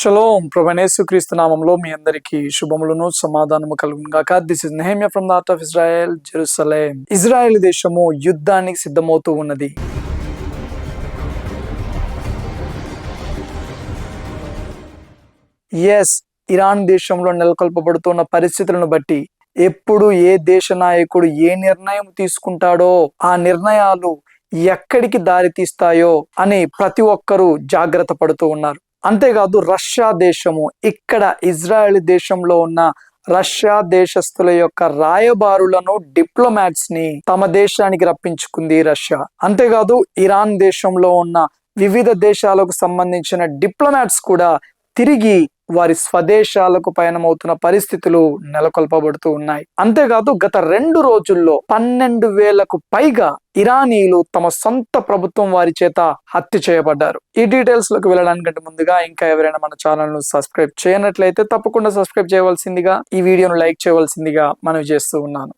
Shalom ప్రభువైన క్రీస్తు నామంలో మీ అందరికీ శుభములను సమాధానము కలుగును గాక. This is Nehemiah from the heart of Israel, Jerusalem. Israel దేశము యుద్ధానికి సిద్ధమవుతూ ఉన్నది. ఇరాన్ దేశంలో నెలకొల్పబడుతున్న పరిస్థితులను బట్టి ఎప్పుడు ఏ దేశ నాయకుడు ఏ నిర్ణయం తీసుకుంటాడో ఆ నిర్ణయాలు ఎక్కడికి దారి తీస్తాయో అని ప్రతి ఒక్కరూ జాగ్రత్త పడుతూ ఉన్నారు. అంతేకాదు రష్యా దేశము ఇక్కడ ఇజ్రాయెల్ దేశంలో ఉన్న రష్యా దేశస్థుల యొక్క రాయబారులను, డిప్లొమాట్స్ ని తమ దేశానికి రప్పించుకుంది రష్యా. అంతేకాదు ఇరాన్ దేశంలో ఉన్న వివిధ దేశాలకు సంబంధించిన డిప్లొమాట్స్ కూడా తిరిగి వారి స్వదేశాలకు పయనమవుతున్న పరిస్థితులు నెలకొల్పబడుతూ ఉన్నాయి. అంతేకాదు గత 2 రోజుల్లో 12,000కు పైగా ఇరానీయులు తమ సొంత ప్రభుత్వం వారి చేత హత్య చేయబడ్డారు. ఈ డీటెయిల్స్ లోకి వెళ్ళడానికంటే ముందుగా ఇంకా ఎవరైనా మన ఛానల్ ను సబ్స్క్రైబ్ చేయనట్లయితే తప్పకుండా సబ్స్క్రైబ్ చేయవలసిందిగా, ఈ వీడియోను లైక్ చేయవలసిందిగా మనవి చేస్తూ ఉన్నాను.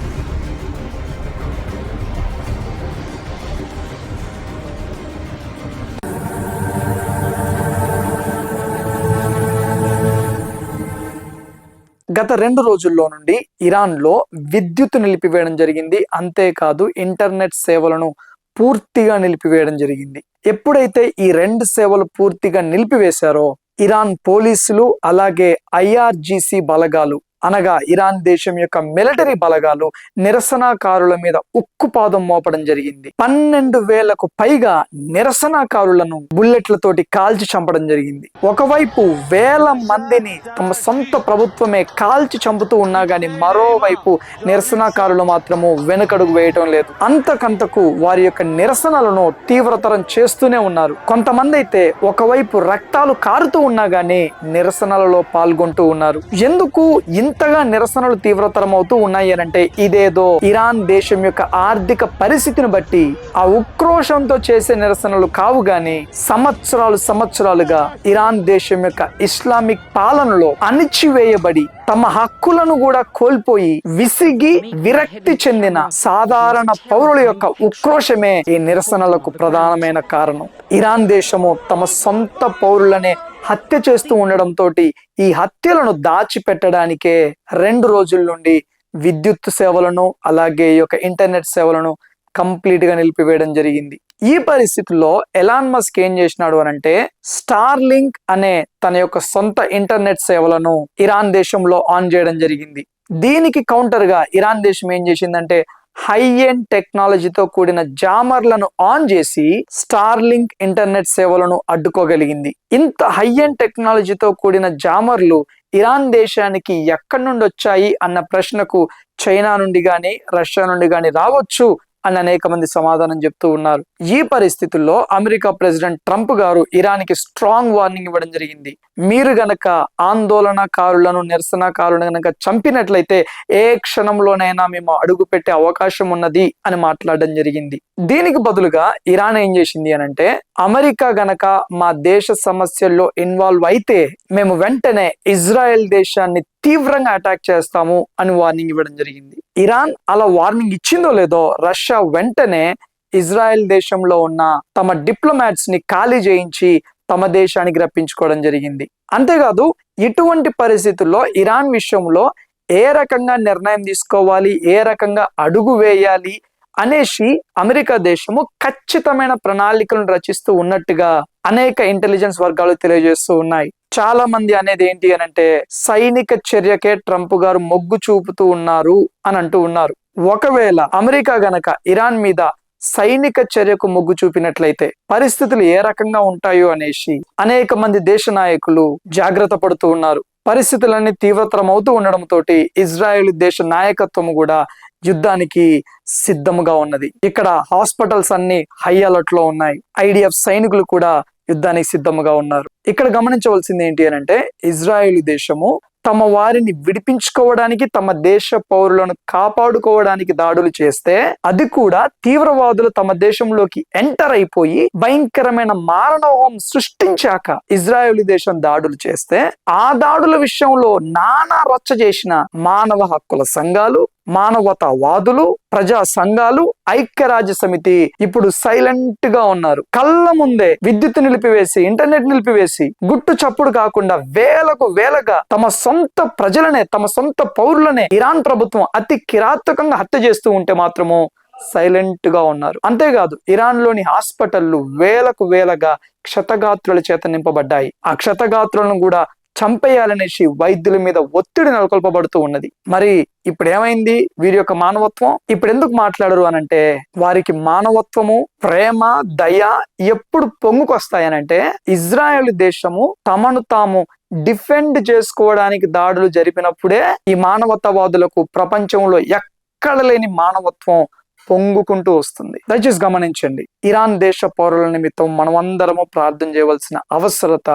గత 2 రోజుల్లో నుండి ఇరాన్లో విద్యుత్ నిలిపివేయడం జరిగింది. అంతేకాదు ఇంటర్నెట్ సేవలను పూర్తిగా నిలిపివేయడం జరిగింది. ఎప్పుడైతే ఈ 2 సేవలు పూర్తిగా నిలిపివేశారో ఇరాన్ పోలీసులు అలాగే IRGC బలగాలు అనగా ఇరాన్ దేశం యొక్క మిలిటరీ బలగాలు నిరసనకారుల మీద ఉక్కుపాదం మోపడం జరిగింది. 12,000కు పైగా నిరసనకారులను బుల్లెట్లతోటి కాల్చి చంపడం జరిగింది. ఒకవైపు వేల మందిని తమ సొంత ప్రభుత్వమే కాల్చి చంపుతూ ఉన్నా గాని మరోవైపు నిరసనకారులు మాత్రము వెనుకడుగు వేయటం లేదు. అంతకంతకు వారి యొక్క నిరసనలను తీవ్రతరం చేస్తూనే ఉన్నారు. కొంతమంది అయితే ఒకవైపు రక్తాలు కారుతూ ఉన్నా గానీ నిరసనలలో పాల్గొంటూ ఉన్నారు. ఎందుకు ఇంతగా నిరసనలు తీవ్రతరం అవుతూ ఉన్నాయి అనంటే ఇదేదో ఇరాన్ దేశం యొక్క ఆర్థిక పరిస్థితిని బట్టి ఆ ఉక్రోషంతో చేసే నిరసనలు కావు గాని సంవత్సరాలుగా ఇరాన్ దేశం యొక్క ఇస్లామిక్ పాలనలో అణిచివేయబడి తమ హక్కులను కూడా కోల్పోయి విసిగి విరక్తి చెందిన సాధారణ పౌరుల యొక్క ఉక్రోషమే ఈ నిరసనలకు ప్రధానమైన కారణం. ఇరాన్ దేశము తమ సొంత పౌరులనే హత్య చేస్తూ ఉండడంతో ఈ హత్యలను దాచిపెట్టడానికే 2 రోజుల నుండి విద్యుత్ సేవలను అలాగే ఈ యొక్క ఇంటర్నెట్ సేవలను కంప్లీట్ గా నిలిపివేయడం జరిగింది. ఈ పరిస్థితుల్లో ఎలాన్ మస్క్ ఏం చేసినాడు అనంటే స్టార్లింక్ అనే తన యొక్క సొంత ఇంటర్నెట్ సేవలను ఇరాన్ దేశంలో ఆన్ చేయడం జరిగింది. దీనికి కౌంటర్ గా ఇరాన్ దేశం ఏం చేసిందంటే హై ఎండ్ టెక్నాలజీతో కూడిన జామర్లను ఆన్ చేసి స్టార్లింక్ ఇంటర్నెట్ సేవలను అడ్డుకోగలిగింది. ఇంత హై ఎండ్ టెక్నాలజీతో కూడిన జామర్లు ఇరాన్ దేశానికి ఎక్కడి నుండి వచ్చాయి అన్న ప్రశ్నకు చైనా నుండి గాని రష్యా నుండి గాని రావచ్చు అని అనేక మంది సమాధానం చెప్తూ ఉన్నారు. ఈ పరిస్థితుల్లో అమెరికా ప్రెసిడెంట్ ట్రంప్ గారు ఇరాన్కి స్ట్రాంగ్ వార్నింగ్ ఇవ్వడం జరిగింది. మీరు గనక ఆందోళనకారులను, నిరసనకారులను గనక చంపినట్లయితే ఏ క్షణంలోనైనా మేము అడుగు పెట్టే అవకాశం ఉన్నది అని మాట్లాడడం జరిగింది. దీనికి బదులుగా ఇరాన్ ఏం చేసింది అనంటే అమెరికా గనక మా దేశ సమస్యల్లో ఇన్వాల్వ్ అయితే మేము వెంటనే ఇజ్రాయెల్ దేశాన్ని తీవ్రంగా అటాక్ చేస్తాము అని వార్నింగ్ ఇవ్వడం జరిగింది. ఇరాన్ అలా వార్నింగ్ ఇచ్చిందో లేదో రష్యా వెంటనే ఇజ్రాయెల్ దేశంలో ఉన్న తమ డిప్లొమాట్స్ ని ఖాళీ చేయించి తమ దేశానికి రప్పించుకోవడం జరిగింది. అంతేకాదు ఇటువంటి పరిస్థితుల్లో ఇరాన్ విషయంలో ఏ రకంగా నిర్ణయం తీసుకోవాలి, ఏ రకంగా అడుగు వేయాలి అనేసి అమెరికా దేశము ఖచ్చితమైన ప్రణాళికలను రచిస్తూ ఉన్నట్టుగా అనేక ఇంటెలిజెన్స్ వర్గాలు తెలియజేస్తూ ఉన్నాయి. చాలా మంది అనేది ఏంటి అనంటే సైనిక చర్యకే ట్రంప్ గారు మొగ్గు చూపుతూ ఉన్నారు అని అంటూ ఉన్నారు. ఒకవేళ అమెరికా గనక ఇరాన్ మీద సైనిక చర్యకు మొగ్గు చూపినట్లయితే పరిస్థితులు ఏ రకంగా ఉంటాయో అనేసి అనేక మంది దేశ నాయకులు జాగ్రత్త పడుతూ ఉన్నారు. పరిస్థితులన్నీ తీవ్రతరం అవుతూ ఉండడంతో ఇజ్రాయెల్ దేశ నాయకత్వం కూడా యుద్ధానికి సిద్ధముగా ఉన్నది. ఇక్కడ హాస్పిటల్స్ అన్ని హై అలర్ట్ లో ఉన్నాయి. IDF సైనికులు కూడా యుద్ధానికి సిద్ధముగా ఉన్నారు. ఇక్కడ గమనించవలసింది ఏంటి అనంటే ఇజ్రాయెల్ దేశము తమ వారిని విడిపించుకోవడానికి, తమ దేశ పౌరులను కాపాడుకోవడానికి దాడులు చేస్తే అది కూడా తీవ్రవాదులు తమ దేశంలోకి ఎంటర్ అయిపోయి భయంకరమైన మారణహోమం సృష్టించాక ఇజ్రాయెల్ దేశం దాడులు చేస్తే ఆ దాడుల విషయంలో నానా రచ్చ చేసిన మానవ హక్కుల సంఘాలు, మానవతావాదులు, ప్రజా సంఘాలు, ఐక్యరాజ్య సమితి ఇప్పుడు సైలెంట్ గా ఉన్నారు. కళ్ళ ముందే విద్యుత్ నిలిపివేసి, ఇంటర్నెట్ నిలిపివేసి, గుట్టు చప్పుడు కాకుండా వేలగా తమ సొంత ప్రజలనే, తమ సొంత పౌరులనే ఇరాన్ ప్రభుత్వం అతి కిరాతకంగా హత్య చేస్తూ ఉంటే మాత్రము సైలెంట్ గా ఉన్నారు. అంతేకాదు ఇరాన్ లోని హాస్పిటళ్లు వేలగా క్షతగాత్రుల చేత నింపబడ్డాయి. ఆ క్షతగాత్రులను కూడా చంపేయాలనేసి వైద్యుల మీద ఒత్తిడి నెలకొల్పబడుతూ ఉన్నది. మరి ఇప్పుడు ఏమైంది వీరి యొక్క మానవత్వం? ఇప్పుడు ఎందుకు మాట్లాడరు అనంటే, వారికి మానవత్వము, ప్రేమ, దయ ఎప్పుడు పొంగుకొస్తాయనంటే, ఇజ్రాయెల్ దేశము తమను తాము డిఫెండ్ చేసుకోవడానికి దాడులు జరిపినప్పుడే ఈ మానవతావాదులకు ప్రపంచంలో ఎక్కడ లేని మానవత్వం పొంగుకుంటూ వస్తుంది. దయచేసి గమనించండి, ఇరాన్ దేశ పౌరుల నిమిత్తం మనమందరము ప్రార్థన చేయవలసిన అవసరత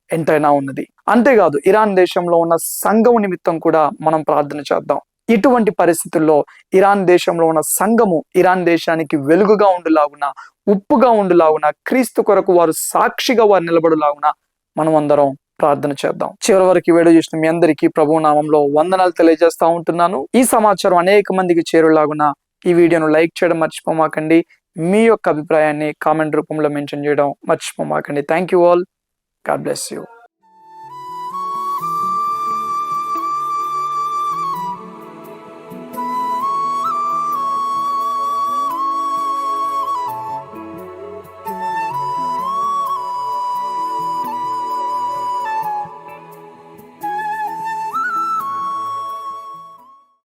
ఎంతైనా ఉన్నది. అంతేకాదు ఇరాన్ దేశంలో ఉన్న సంఘము నిమిత్తం కూడా మనం ప్రార్థన చేద్దాం. ఇటువంటి పరిస్థితుల్లో ఇరాన్ దేశంలో ఉన్న సంఘము ఇరాన్ దేశానికి వెలుగుగా ఉండులాగున, ఉప్పుగా ఉండులాగున, క్రీస్తు కొరకు వారు సాక్షిగా వారు నిలబడులాగున మనం అందరం ప్రార్థన చేద్దాం. చివరి వరకు వీడియో చూసిన మీ అందరికీ ప్రభువు నామంలో వందనాలు తెలియజేస్తా ఉంటున్నాను. ఈ సమాచారం అనేక మందికి చేరులాగున ఈ వీడియోను లైక్ చేయడం మర్చిపోమాకండి. మీ యొక్క అభిప్రాయాన్ని కామెంట్ రూపంలో మెన్షన్ చేయడం మర్చిపోమాకండి. Thank you all. God bless you.